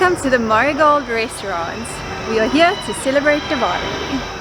Welcome to the Marigold restaurant. We are here to celebrate Diwali.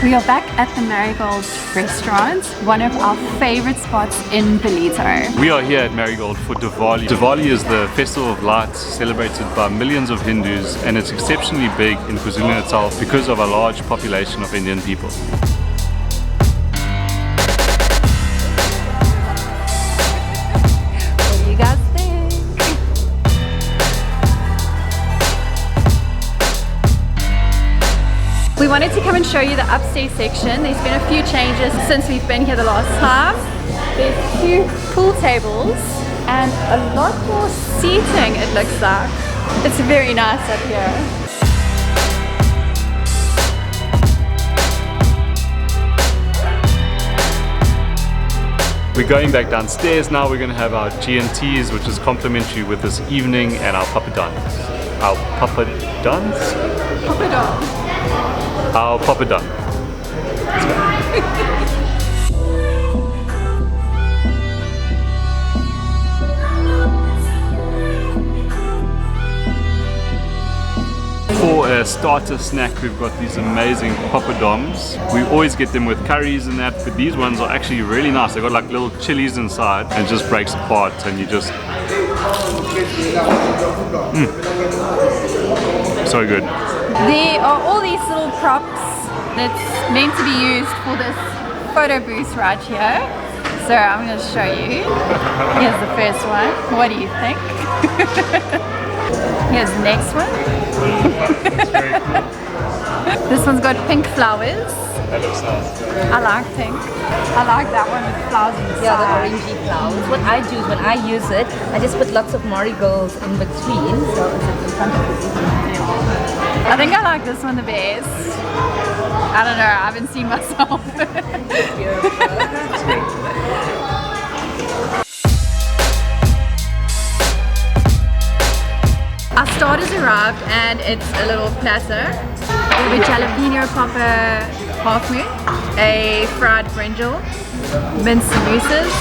We are back at the Marigold restaurant, one of our favorite spots in Ballito. We are here at Marigold for Diwali. Diwali is the festival of lights celebrated by millions of Hindus, and it's exceptionally big in KwaZulu-Natal because of a large population of Indian people. What do you guys think? We wanted to come and show you the upstairs section. There's been a few changes since we've been here the last time. There's 2 pool tables and a lot more seating, it looks like. It's very nice up here. We're going back downstairs now. We're going to have our G&Ts, which is complimentary with this evening, and our papadans. Our papadans? Papadon. Our papadon. For a starter snack, we've got these amazing papadums. We always get them with curries and that, but these ones are actually really nice. They've got like little chilies inside and it just breaks apart and you just... So good. There are all these little props that's meant to be used for this photo booth right here. So I'm going to show you. Here's the first one. What do you think? Here's the next one. That's very cool. This one's got pink flowers. That looks nice. I like pink. I like that one with flowers inside. Yeah, the orangey flowers. What I do is when I use it, I just put lots of marigolds in between. So it's in front of you. I think I like this one the best. I don't know, I haven't seen myself. Our starters arrived and it's a little platter with jalapeno popper half moon, a fried brinjal, minced samosas,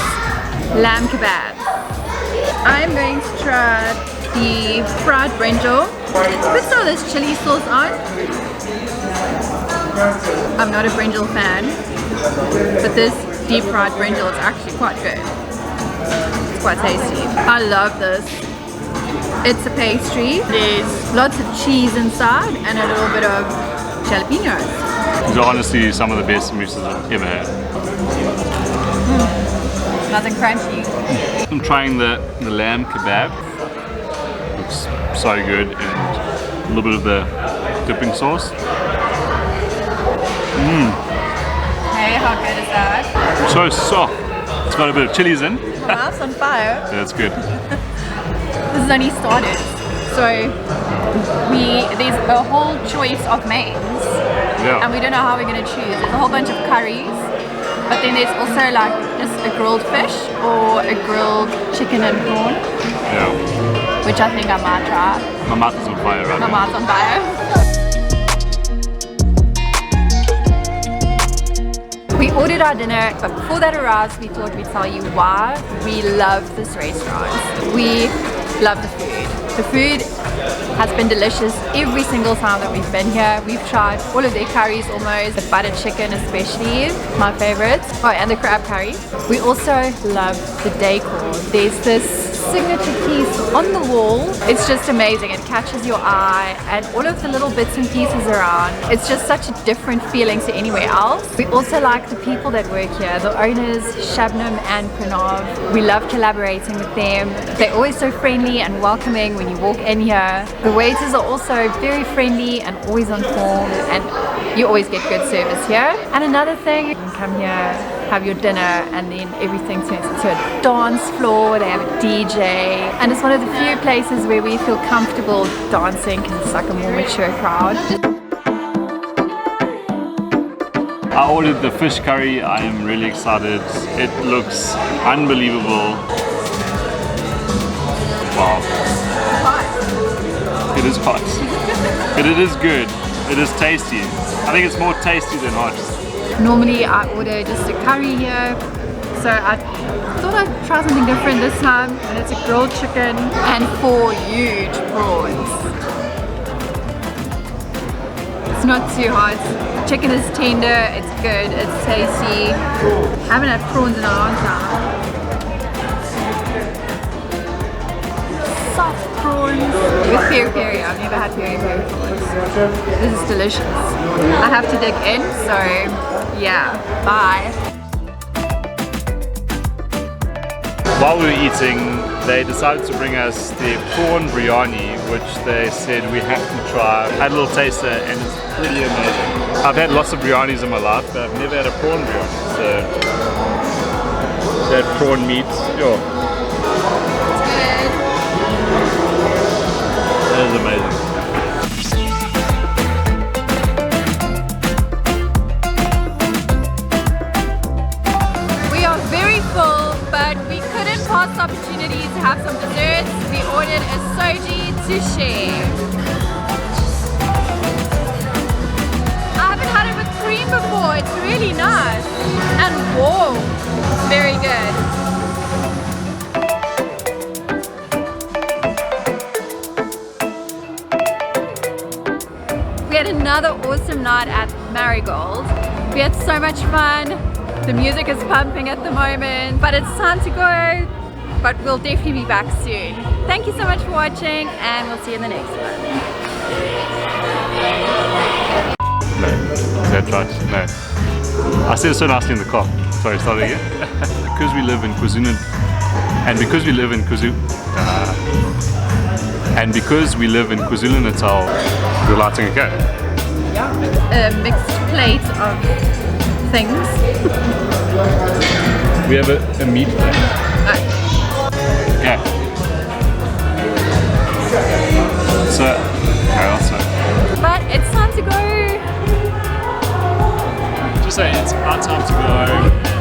lamb kebabs. I'm going to try the fried brinjal. Put some of this chili sauce on. I'm not a brinjal fan, but this deep fried brinjal is actually quite good. It's quite tasty. I love this. It's a pastry. There's lots of cheese inside and a little bit of jalapenos. These are honestly some of the best samosas I've ever had. Nice and crunchy. I'm trying the lamb kebab. Looks so good, and a little bit of the dipping sauce. Hey, how good is that? So soft. It's got a bit of chilies in. Mouth's on fire. Yeah, that's good. This is only starters, so there's a whole choice of mains, and we don't know how we're going to choose. There's a whole bunch of curries, but then there's also like just a grilled fish or a grilled chicken and prawn, which I think I might try. My mouth is on fire right now. My mouth's on fire. We ordered our dinner, but before that arrives, we thought we'd tell you why we love this restaurant. We love the food. The food has been delicious every single time that we've been here. We've tried all of their curries almost, the butter chicken especially, my favorite. Oh, and the crab curry. We also love the decor. There's this signature piece on the wall. It's just amazing. It catches your eye, and all of the little bits and pieces around. It's just such a different feeling to anywhere else. We also like the people that work here, the owners, Shabnam and Pranav. We love collaborating with them. They're always so friendly and welcoming when you walk in here. The waiters are also very friendly and always on form, and you always get good service here. And another thing, you can come here, have your dinner, and then everything turns into a dance floor. They have a DJ, and it's one of the few places where we feel comfortable dancing because it's like a more mature crowd. I ordered the fish curry. I am really excited. It looks unbelievable. Wow. It is hot. But it is good. It is tasty. I think it's more tasty than hot. Normally I order just a curry here, so I thought I'd try something different this time, and it's a grilled chicken and 4 huge prawns. It's not too hot. Chicken is tender, it's good, it's tasty. Haven't had prawns in a long time. Soft prawns with peri-peri. I've never had peri-peri prawns. This is delicious. I have to dig in, so yeah, bye. While we were eating, they decided to bring us the prawn biryani, which they said we have to try. I had a little taster and it's pretty amazing. I've had lots of biryanis in my life, but I've never had a prawn biryani. So, that prawn meat, yo. That is amazing. We are very full, but we couldn't pass the opportunity to have some desserts. We ordered a soji to share. I haven't had it with cream before. It's really nice and warm. It's very good. We had another awesome night at Marigold. We had so much fun. The music is pumping at the moment, but it's time to go. But we'll definitely be back soon. Thank you so much for watching, and we'll see you in the next one. No, is that right? No. I said it so nicely in the car. Sorry, start again. Because we live in KwaZulu, and because we live in KwaZulu-Natal, we're lighting a cake. A mixed plate of things. We have a meat plate. Yeah. So, But it's time to go. just say it's our time to go.